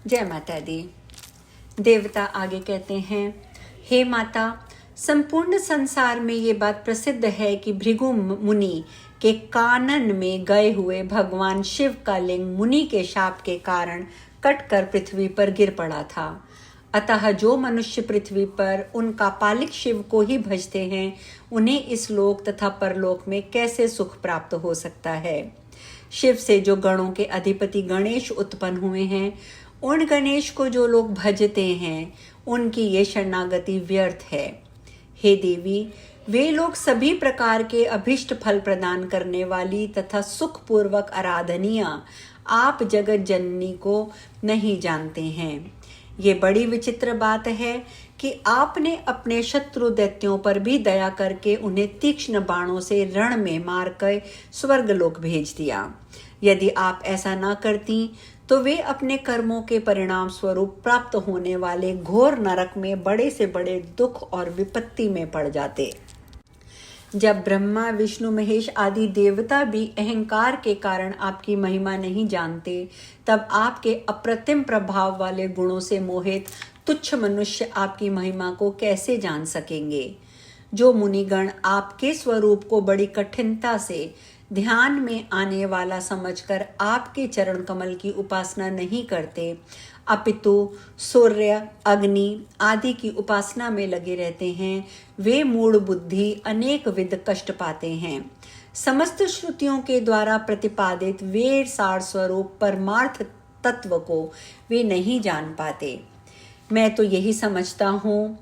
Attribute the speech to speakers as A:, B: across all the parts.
A: जय माता दी। देवता आगे कहते हैं, हे माता, संपूर्ण संसार में ये बात प्रसिद्ध है कि भृगु मुनि के कानन में गए हुए भगवान शिव का लिंग मुनि के शाप के कारण कटकर पृथ्वी पर गिर पड़ा था। अतः जो मनुष्य पृथ्वी पर उन कापालिक शिव को ही भजते हैं, उन्हें इस लोक तथा परलोक में कैसे सुख प्राप्त हो सकता है। शिव से जो गणों के अधिपति गणेश उत्पन्न हुए हैं, उन गणेश को जो लोग भजते हैं, उनकी ये शरणागति व्यर्थ है। हे देवी, वे लोग सभी प्रकार के अभिष्ट फल प्रदान करने वाली तथा सुखपूर्वक आराधनीय आप जगत जननी को नहीं जानते हैं। ये बड़ी विचित्र बात है कि आपने अपने शत्रु दैत्यों पर भी दया करके उन्हें तीक्ष्ण बाणों से रण में मारकर स्वर्गलोक भेज दिया। यदि आप ऐसा न करती तो वे अपने कर्मों के परिणाम स्वरूप प्राप्त होने वाले घोर नरक में बड़े से बड़े दुख और विपत्ति में पड़ जाते। जब ब्रह्मा, विष्णु, महेश आदि देवता भी अहंकार के कारण आपकी महिमा नहीं जानते, तब आपके अप्रतिम प्रभाव वाले गुणों से मोहित तुच्छ मनुष्य आपकी महिमा को कैसे जान सकेंगे। जो मुनिगण आपके स्वरूप को बड़ी कठिनता से ध्यान में आने वाला समझकर आपके चरण कमल की उपासना नहीं करते, अपितु सूर्य, अग्नि आदि की उपासना में लगे रहते हैं, वे मूढ़ बुद्धि अनेक विध कष्ट पाते हैं। समस्त श्रुतियों के द्वारा प्रतिपादित वे सार स्वरूप परमार्थ तत्व को वे नहीं जान पाते। मैं तो यही समझता हूँ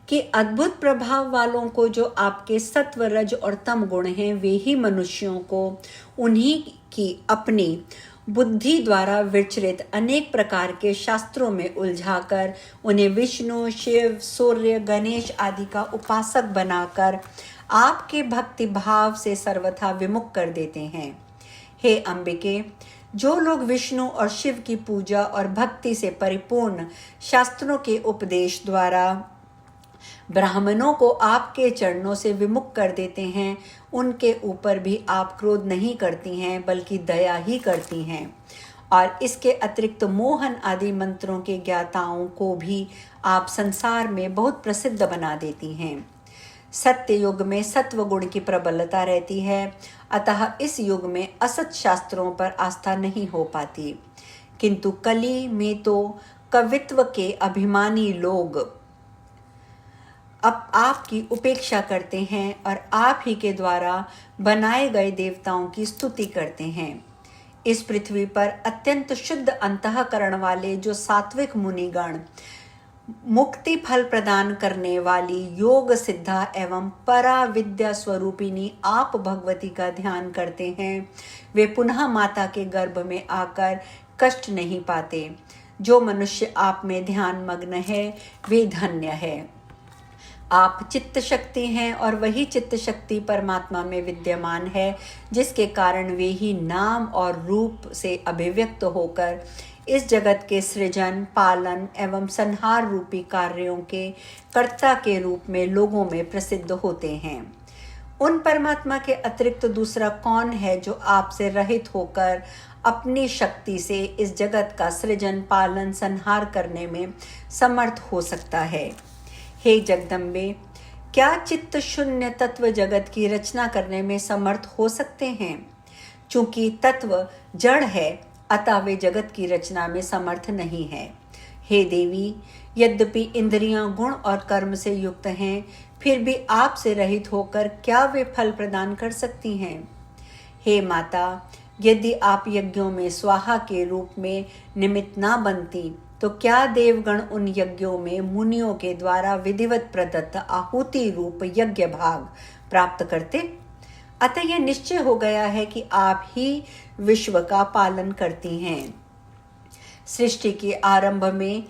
A: कि अद्भुत प्रभाव वालों को जो आपके सत्व, रज और तम गुण हैं, वे ही मनुष्यों को उन्हीं की अपनी बुद्धि द्वारा विचरित अनेक प्रकार के शास्त्रों में उलझाकर उन्हें विष्णु, शिव, सूर्य, गणेश आदि का उपासक बनाकर आपके भक्ति भाव से सर्वथा विमुख कर देते हैं। हे अंबिके, जो लोग विष्णु और शिव की पूजा और भक्ति से परिपूर्ण शास्त्रों के उपदेश द्वारा ब्राह्मणों को आपके चरणों से विमुख कर देते हैं, उनके ऊपर भी आप क्रोध नहीं करती हैं, बल्कि दया ही करती हैं। और इसके अतिरिक्त मोहन आदि मंत्रों के ज्ञाताओं को भी आप संसार में बहुत प्रसिद्ध बना देती हैं। सत्य युग में सत्व गुण की प्रबलता रहती है, अतः इस युग में असत शास्त्रों पर आस्था नहीं हो पाती। किंतु कली में तो कवित्व के अभिमानी लोग अब आपकी उपेक्षा करते हैं और आप ही के द्वारा बनाए गए देवताओं की स्तुति करते हैं। इस पृथ्वी पर अत्यंत शुद्ध अंतःकरण वाले जो सात्विक मुनिगण मुक्ति फल प्रदान करने वाली योग सिद्धा एवं परा विद्या स्वरूपिणी आप भगवती का ध्यान करते हैं, वे पुनः माता के गर्भ में आकर कष्ट नहीं पाते। जो मनुष्य आप में ध्यान मग्न है, वे धन्य है। आप चित्त शक्ति हैं और वही चित्त शक्ति परमात्मा में विद्यमान है, जिसके कारण वे ही नाम और रूप से अभिव्यक्त होकर इस जगत के सृजन, पालन एवं संहार रूपी कार्यों के कर्ता के रूप में लोगों में प्रसिद्ध होते हैं। उन परमात्मा के अतिरिक्त दूसरा कौन है जो आपसे रहित होकर अपनी शक्ति से इस जगत का सृजन, पालन, संहार करने में समर्थ हो सकता है। हे जगदम्बे, क्या चित्त शून्य तत्व जगत की रचना करने में समर्थ हो सकते हैं? चूंकि तत्व जड़ है, अतः वे जगत की रचना में समर्थ नहीं है। हे देवी, यद्यपि इंद्रियां गुण और कर्म से युक्त हैं, फिर भी आपसे रहित होकर क्या वे फल प्रदान कर सकती हैं? हे माता, यदि आप यज्ञों में स्वाहा के रूप में निमित्त ना बनती, तो क्या देवगण उन यज्ञों में मुनियों के द्वारा विधिवत प्रदत्त आहुति रूप यज्ञ भाग प्राप्त करते? अतः यह निश्चय हो गया है कि आप ही विश्व का पालन करती हैं। सृष्टि के आरंभ में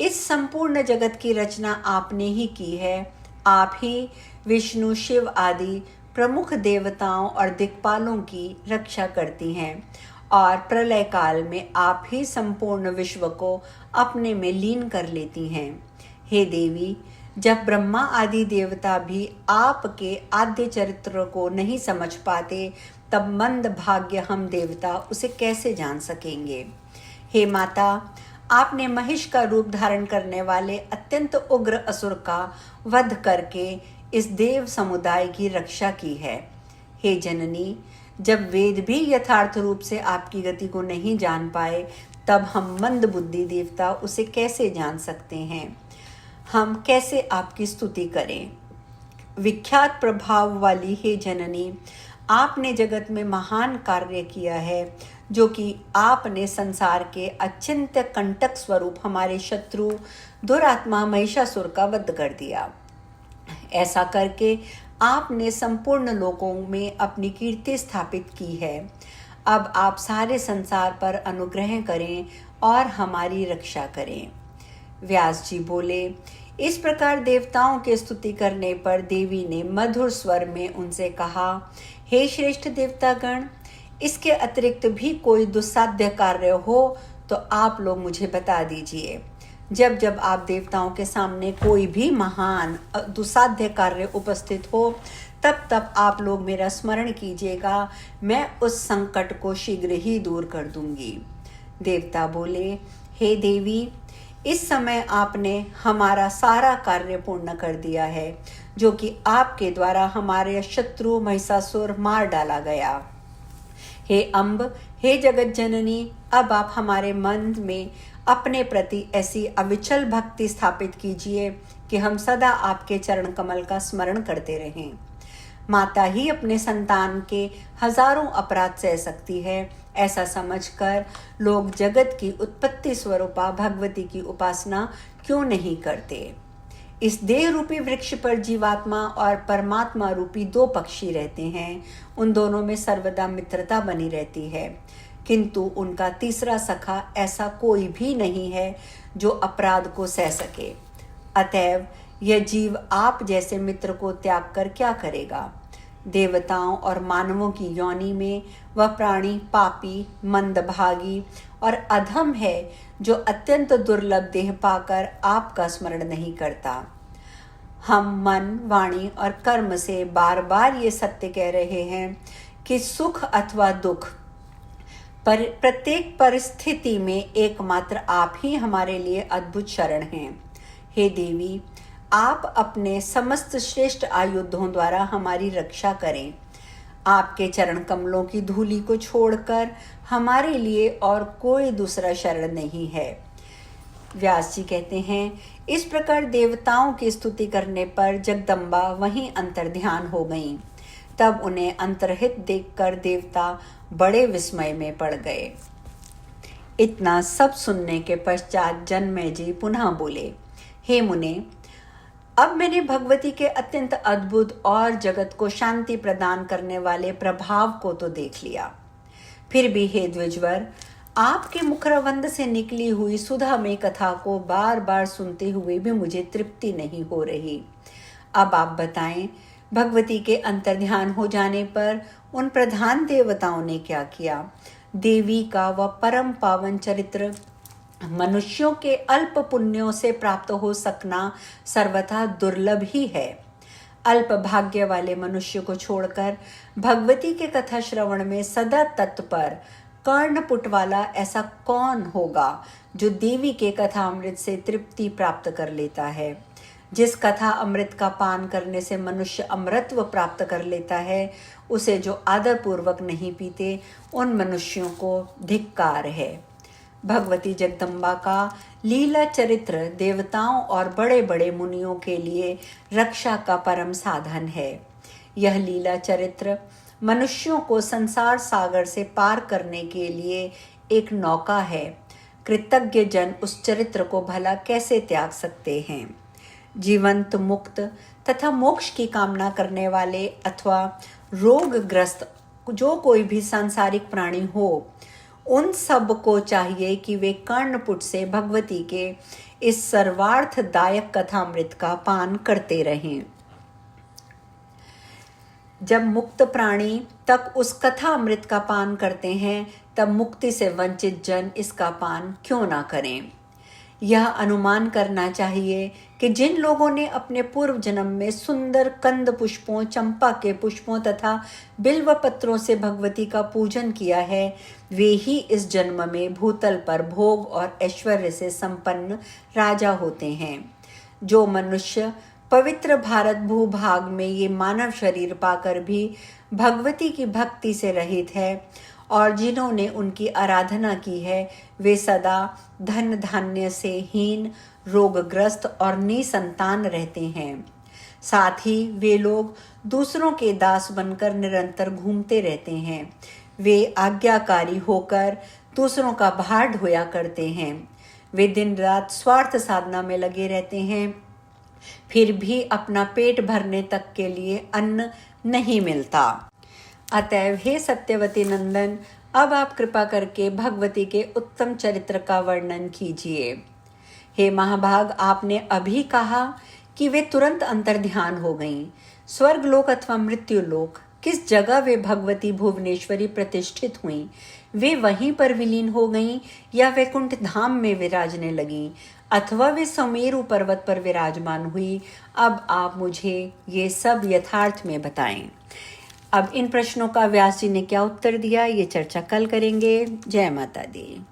A: इस संपूर्ण जगत की रचना आपने ही की है। आप ही विष्णु, शिव आदि प्रमुख देवताओं और दिक्पालों की रक्षा करती हैं और प्रलय काल में आप ही संपूर्ण विश्व को अपने में लीन कर लेती हैं। हे देवी, जब ब्रह्मा आदि देवता भी आपके आद्य चरित्र को नहीं समझ पाते, तब मंद भाग्य हम देवता उसे कैसे जान सकेंगे। हे माता, आपने महिष का रूप धारण करने वाले अत्यंत उग्र असुर का वध करके इस देव समुदाय की रक्षा की है। हे जननी, जब वेद भी यथार्थ रूप से आपकी गति को नहीं जान पाए, तब हम मंद बुद्धि देवता उसे कैसे जान सकते हैं? हम कैसे आपकी स्तुति करें? विख्यात प्रभाव वाली हे जननी, आपने जगत में महान कार्य किया है, जो कि आपने संसार के अचिंत्य कंटक स्वरूप हमारे शत्रु दुरात्मा महिषासुर का वध कर दिया। ऐसा करके आपने संपूर्ण लोकों में अपनी कीर्ति स्थापित की है। अब आप सारे संसार पर अनुग्रह करें और हमारी रक्षा करें। व्यास जी बोले, इस प्रकार देवताओं के स्तुति करने पर देवी ने मधुर स्वर में उनसे कहा, हे श्रेष्ठ देवतागण, इसके अतिरिक्त भी कोई दुस्साध्य कार्य हो तो आप लोग मुझे बता दीजिए। जब जब आप देवताओं के सामने कोई भी महान दुस्साध्य कार्य उपस्थित हो, तब तब आप लोग मेरा स्मरण कीजिएगा, मैं उस संकट को शीघ्र ही दूर कर दूंगी। देवता बोले, हे देवी, इस समय आपने हमारा सारा कार्य पूर्ण कर दिया है, जो कि आपके द्वारा हमारे शत्रु महिषासुर मार डाला गया। हे अम्ब, हे जगत जननी, अब आप हमारे मन में अपने प्रति ऐसी अविचल भक्ति स्थापित कीजिए कि हम सदा आपके चरण कमल का स्मरण करते रहें। माता ही अपने संतान के हजारों अपराध सह सकती है, ऐसा समझकर लोग जगत की उत्पत्ति स्वरूपा भगवती की उपासना क्यों नहीं करते? इस देह रूपी वृक्ष पर जीवात्मा और परमात्मा रूपी दो पक्षी रहते हैं। उन दोनों में सर्वदा मित्रता बनी रहती है, किंतु उनका तीसरा सखा ऐसा कोई भी नहीं है जो अपराध को सह सके। अतएव यह जीव आप जैसे मित्र को त्याग कर क्या करेगा? देवताओं और मानवों की योनि में वह प्राणी पापी, मंदभागी और अधम है, जो अत्यंत दुर्लभ देह पाकर आपका स्मरण नहीं करता। हम मन, वाणी और कर्म से बार बार ये सत्य कह रहे हैं कि सुख अथवा दुख पर प्रत्येक परिस्थिति में एकमात्र आप ही हमारे लिए अद्भुत शरण हैं। हे देवी, आप अपने समस्त श्रेष्ठ आयुधों द्वारा हमारी रक्षा करें। आपके चरण कमलों की धूलि को छोड़कर हमारे लिए और कोई दूसरा शरण नहीं है। व्यास जी कहते हैं, इस प्रकार देवताओं की स्तुति करने पर जगदम्बा वहीं अंतर्ध्यान हो गईं। तब उन्हें अंतर्हित देखकर देवता बड़े विस्मय में पड़ गए। इतना सब सुनने के पश्चात जनमेजय जी पुनः बोले, हे मुने, अब मैंने भगवती के अत्यंत अद्भुत और जगत को शांति प्रदान करने वाले प्रभाव को तो देख लिया। फिर भी हे द्विजवर, आपके मुखरवंद से निकली हुई सुधामय कथा को बार बार सुनते हुए भी मुझे तृप्ति नहीं हो रही। अब आप बताएं, भगवती के अंतर्ध्यान हो जाने पर उन प्रधान देवताओं ने क्या किया? देवी का वह परम पावन चरित्र मनुष्यों के अल्प पुण्यों से प्राप्त हो सकना सर्वथा दुर्लभ ही है। अल्प भाग्य वाले मनुष्य को छोड़कर भगवती के कथा श्रवण में सदा तत्पर कर्णपुट वाला ऐसा कौन होगा जो देवी के कथा अमृत से तृप्ति प्राप्त कर लेता है? जिस कथा अमृत का पान करने से मनुष्य अमृतत्व प्राप्त कर लेता है, उसे जो आदरपूर्वक नहीं पीते, उन मनुष्यों को धिक्कार है। भगवती जगदम्बा का लीला चरित्र देवताओं और बड़े बड़े मुनियों के लिए रक्षा का परम साधन है। यह लीला चरित्र मनुष्यों को संसार सागर से पार करने के लिए एक नौका है। कृतज्ञ जन उस चरित्र को भला कैसे त्याग सकते हैं? जीवंत, मुक्त तथा मोक्ष की कामना करने वाले अथवा रोगग्रस्त जो कोई भी सांसारिक प्राणी हो, उन सब को चाहिए कि वे कर्णपुट से भगवती के इस सर्वार्थदायक कथामृत का पान करते रहें। जब मुक्त प्राणी तक उस कथा अमृत का पान करते हैं, तब मुक्ति से वंचित जन इसका पान क्यों ना करें? यह अनुमान करना चाहिए कि जिन लोगों ने अपने पूर्व जन्म में सुंदर कंद पुष्पों, चंपा के पुष्पों तथा बिल्व पत्रों से भगवती का पूजन किया है, वे ही इस जन्म में भूतल पर भोग और ऐश्वर्य से संपन्न राजा होते हैं। जो मनुष्य पवित्र भारत भूभाग में ये मानव शरीर पाकर भी भगवती की भक्ति से रहित है और जिन्होंने उनकी आराधना की है, वे सदा धन धान्य से हीन, रोगग्रस्त और निसंतान रहते हैं। साथ ही वे लोग दूसरों के दास बनकर निरंतर घूमते रहते हैं। वे आज्ञाकारी होकर दूसरों का भार ढोया करते हैं। वे दिन रात स्वार्थ साधना में लगे रहते हैं, फिर भी अपना पेट भरने तक के लिए अन्न नहीं मिलता। अतएव हे सत्यवती नंदन, अब आप कृपा करके भगवती के उत्तम चरित्र का वर्णन कीजिए। हे महाभाग, आपने अभी कहा कि वे तुरंत अंतर्ध्यान हो गईं। स्वर्गलोक अथवा मृत्युलोक, किस जगह वे भगवती भुवनेश्वरी प्रतिष्ठित हुईं? वे वहीं पर विलीन हो गईं या वैकुंठ धाम में विराजने लगीं, अथवा वे सुमेरु पर्वत पर विराजमान हुई? अब आप मुझे ये सब यथार्थ में बताएं। अब इन प्रश्नों का व्यास जी ने क्या उत्तर दिया, ये चर्चा कल करेंगे। जय माता दी।